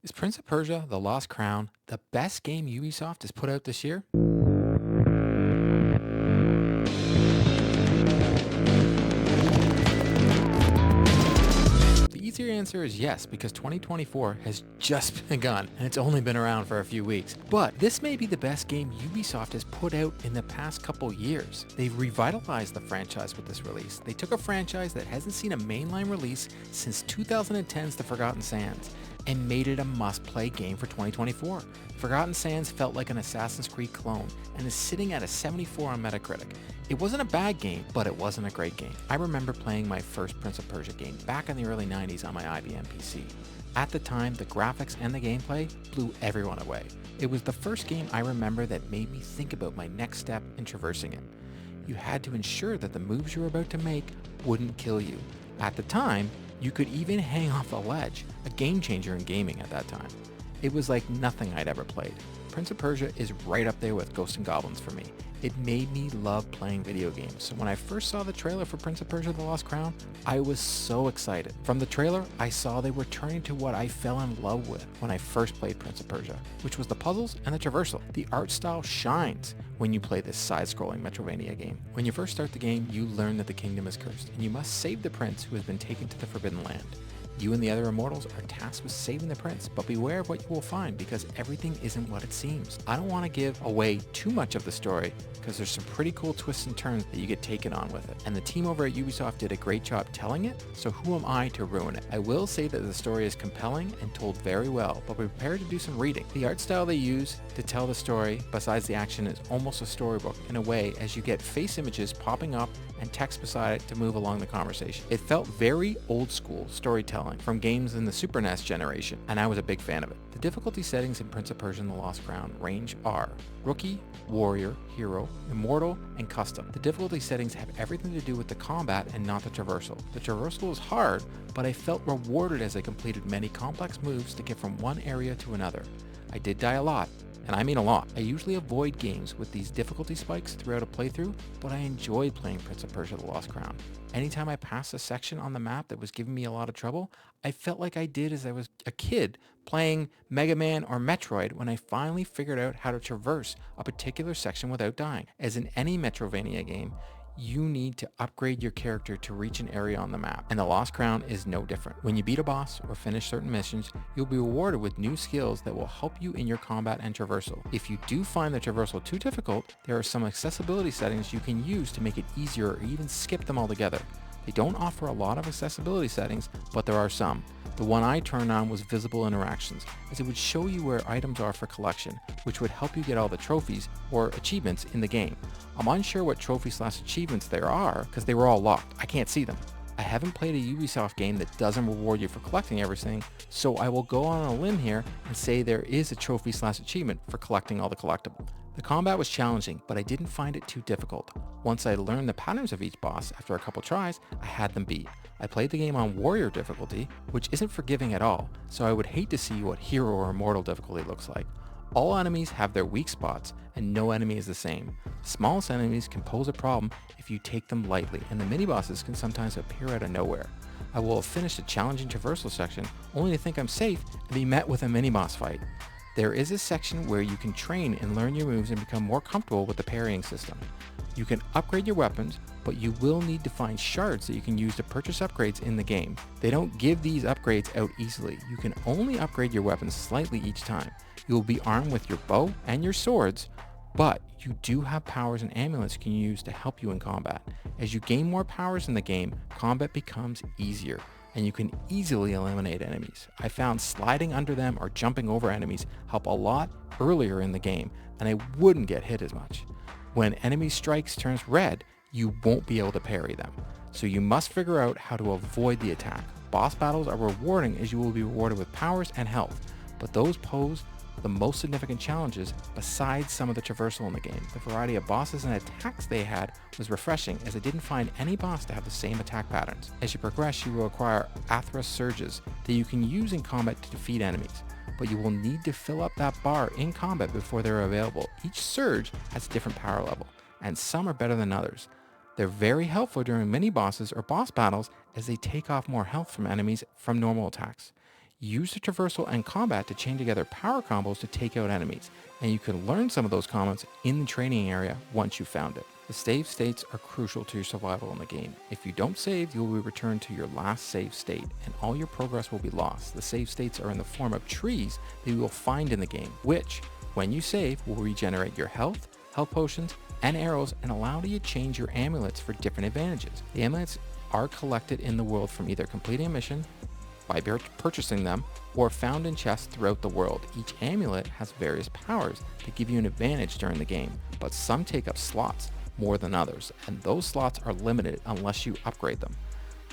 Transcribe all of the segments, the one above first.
Is Prince of Persia: The Lost Crown the best game Ubisoft has put out this year? The easier answer is yes, because 2024 has just begun and it's only been around for a few weeks. But this may be the best game Ubisoft has put out in the past couple years. They've revitalized the franchise with this release. They took a franchise that hasn't seen a mainline release since 2010's The Forgotten Sands and made it a must-play game for 2024. Forgotten Sands felt like an Assassin's Creed clone and is sitting at a 74 on Metacritic. It wasn't a bad game, but it wasn't a great game. I remember playing my first Prince of Persia game back in the early 90s on my IBM PC. At the time, the graphics and the gameplay blew everyone away. It was the first game I remember that made me think about my next step in traversing it. You had to ensure that the moves you were about to make wouldn't kill you. At the time, you could even hang off a ledge, a game changer in gaming at that time. It was like nothing I'd ever played. Prince of Persia is right up there with Ghosts and Goblins for me. It made me love playing video games. So when I first saw the trailer for Prince of Persia: The Lost Crown, I was so excited. From the trailer, I saw they were turning to what I fell in love with when I first played Prince of Persia, which was the puzzles and the traversal. The art style shines when you play this side-scrolling Metrovania game. When you first start the game, you learn that the kingdom is cursed, and you must save the prince who has been taken to the Forbidden Land. You and the other immortals are tasked with saving the prince, but beware of what you will find because everything isn't what it seems. I don't want to give away too much of the story because there's some pretty cool twists and turns that you get taken on with it. And the team over at Ubisoft did a great job telling it, so who am I to ruin it? I will say that the story is compelling and told very well, but be prepared to do some reading. The art style they use to tell the story, besides the action, is almost a storybook in a way, as you get face images popping up and text beside it to move along the conversation. It felt very old school storytelling from games in the Super NES generation, and I was a big fan of it. The difficulty settings in Prince of Persia: The Lost Crown range are Rookie, Warrior, Hero, Immortal, and Custom. The difficulty settings have everything to do with the combat and not the traversal. The traversal was hard, but I felt rewarded as I completed many complex moves to get from one area to another. I did die a lot, and I mean a lot. I usually avoid games with these difficulty spikes throughout a playthrough, but I enjoyed playing Prince of Persia: The Lost Crown. Anytime I passed a section on the map that was giving me a lot of trouble, I felt like I did as I was a kid playing Mega Man or Metroid when I finally figured out how to traverse a particular section without dying. As in any Metrovania game, you need to upgrade your character to reach an area on the map, and the Lost Crown is no different. When you beat a boss or finish certain missions, you'll be rewarded with new skills that will help you in your combat and traversal. If you do find the traversal too difficult, there are some accessibility settings you can use to make it easier or even skip them altogether. They don't offer a lot of accessibility settings, but there are some. The one I turned on was visible interactions, as it would show you where items are for collection, which would help you get all the trophies or achievements in the game. I'm unsure what trophies/achievements there are because they were all locked. I can't see them. I haven't played a Ubisoft game that doesn't reward you for collecting everything, so I will go on a limb here and say there is a trophy/achievement for collecting all the collectibles. The combat was challenging, but I didn't find it too difficult. Once I learned the patterns of each boss after a couple tries, I had them beat. I played the game on Warrior difficulty, which isn't forgiving at all, so I would hate to see what Hero or Immortal difficulty looks like. All enemies have their weak spots, and no enemy is the same. The smallest enemies can pose a problem if you take them lightly, and the mini-bosses can sometimes appear out of nowhere. I will have finished a challenging traversal section only to think I'm safe and be met with a mini-boss fight. There is a section where you can train and learn your moves and become more comfortable with the parrying system. You can upgrade your weapons, but you will need to find shards that you can use to purchase upgrades in the game. They don't give these upgrades out easily. You can only upgrade your weapons slightly each time. You will be armed with your bow and your swords, but you do have powers and amulets you can use to help you in combat. As you gain more powers in the game, combat becomes easier, and you can easily eliminate enemies. I found sliding under them or jumping over enemies help a lot earlier in the game, and I wouldn't get hit as much. When enemy strikes turns red, you won't be able to parry them, so you must figure out how to avoid the attack. Boss battles are rewarding as you will be rewarded with powers and health, but those pose the most significant challenges besides some of the traversal in the game. The variety of bosses and attacks they had was refreshing, as I didn't find any boss to have the same attack patterns. As you progress, you will acquire Athra surges that you can use in combat to defeat enemies, but you will need to fill up that bar in combat before they're available. Each surge has a different power level, and some are better than others. They're very helpful during mini bosses or boss battles as they take off more health from enemies from normal attacks. Use the traversal and combat to chain together power combos to take out enemies, and you can learn some of those combos in the training area once you've found it. The save states are crucial to your survival in the game. If you don't save, you will be returned to your last save state, and all your progress will be lost. The save states are in the form of trees that you will find in the game, which, when you save, will regenerate your health potions, and arrows, and allow you to change your amulets for different advantages. The amulets are collected in the world from either completing a mission, by purchasing them, or found in chests throughout the world. Each amulet has various powers that give you an advantage during the game, but some take up slots more than others, and those slots are limited unless you upgrade them.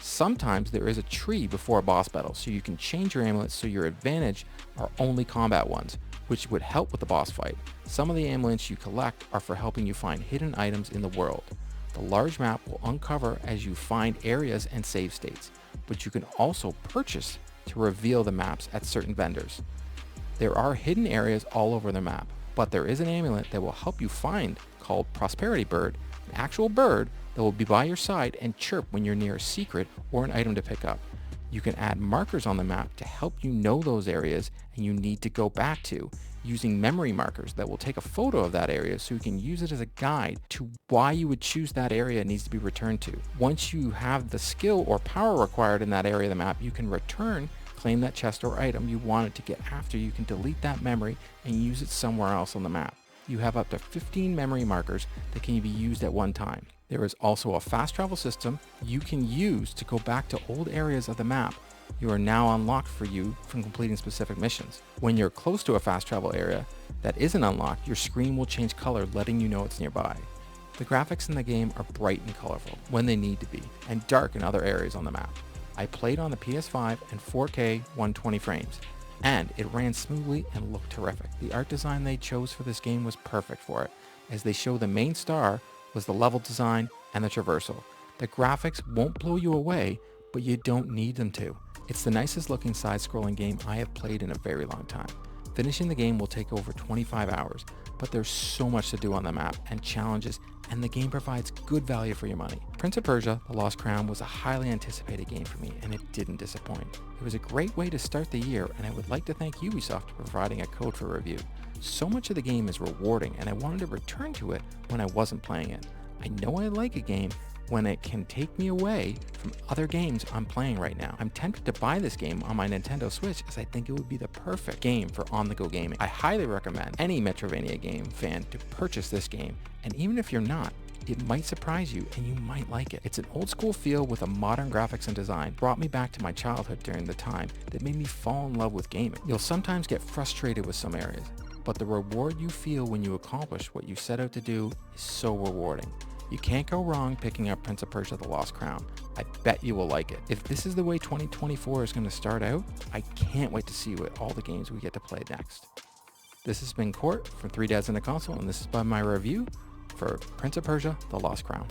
Sometimes there is a tree before a boss battle, so you can change your amulets so your advantage are only combat ones, which would help with the boss fight. Some of the amulets you collect are for helping you find hidden items in the world. The large map will uncover as you find areas and save states, but you can also purchase to reveal the maps at certain vendors. There are hidden areas all over the map, but there is an amulet that will help you find called Prosperity Bird, an actual bird that will be by your side and chirp when you're near a secret or an item to pick up. You can add markers on the map to help you know those areas and you need to go back to, using memory markers that will take a photo of that area so you can use it as a guide to why you would choose that area needs to be returned to. Once you have the skill or power required in that area of the map, you can return, claim that chest or item you wanted to get after. You can delete that memory and use it somewhere else on the map. You have up to 15 memory markers that can be used at one time. There is also a fast travel system you can use to go back to old areas of the map you are now unlocked for you from completing specific missions. When you're close to a fast travel area that isn't unlocked, your screen will change color, letting you know it's nearby. The graphics in the game are bright and colorful when they need to be, and dark in other areas on the map. I played on the PS5 and 4K 120 frames, and it ran smoothly and looked terrific. The art design they chose for this game was perfect for it, as they show the main star was the level design and the traversal. The graphics won't blow you away, but you don't need them to. It's the nicest looking side-scrolling game I have played in a very long time. Finishing the game will take over 25 hours, but there's so much to do on the map and challenges, and the game provides good value for your money. Prince of Persia: The Lost Crown was a highly anticipated game for me, and it didn't disappoint. It was a great way to start the year, and I would like to thank Ubisoft for providing a code for review. So much of the game is rewarding, and I wanted to return to it when I wasn't playing it. I know I like a game when it can take me away from other games I'm playing right now. I'm tempted to buy this game on my Nintendo Switch as I think it would be the perfect game for on-the-go gaming. I highly recommend any Metroidvania game fan to purchase this game, and even if you're not, it might surprise you and you might like it. It's an old school feel with a modern graphics and design. Brought me back to my childhood during the time that made me fall in love with gaming. You'll sometimes get frustrated with some areas, but the reward you feel when you accomplish what you set out to do is so rewarding. You can't go wrong picking up Prince of Persia: The Lost Crown. I bet you will like it. If this is the way 2024 is going to start out, I can't wait to see what all the games we get to play next. This has been Court from 3 Dads and a Console, and this is my review for Prince of Persia: The Lost Crown.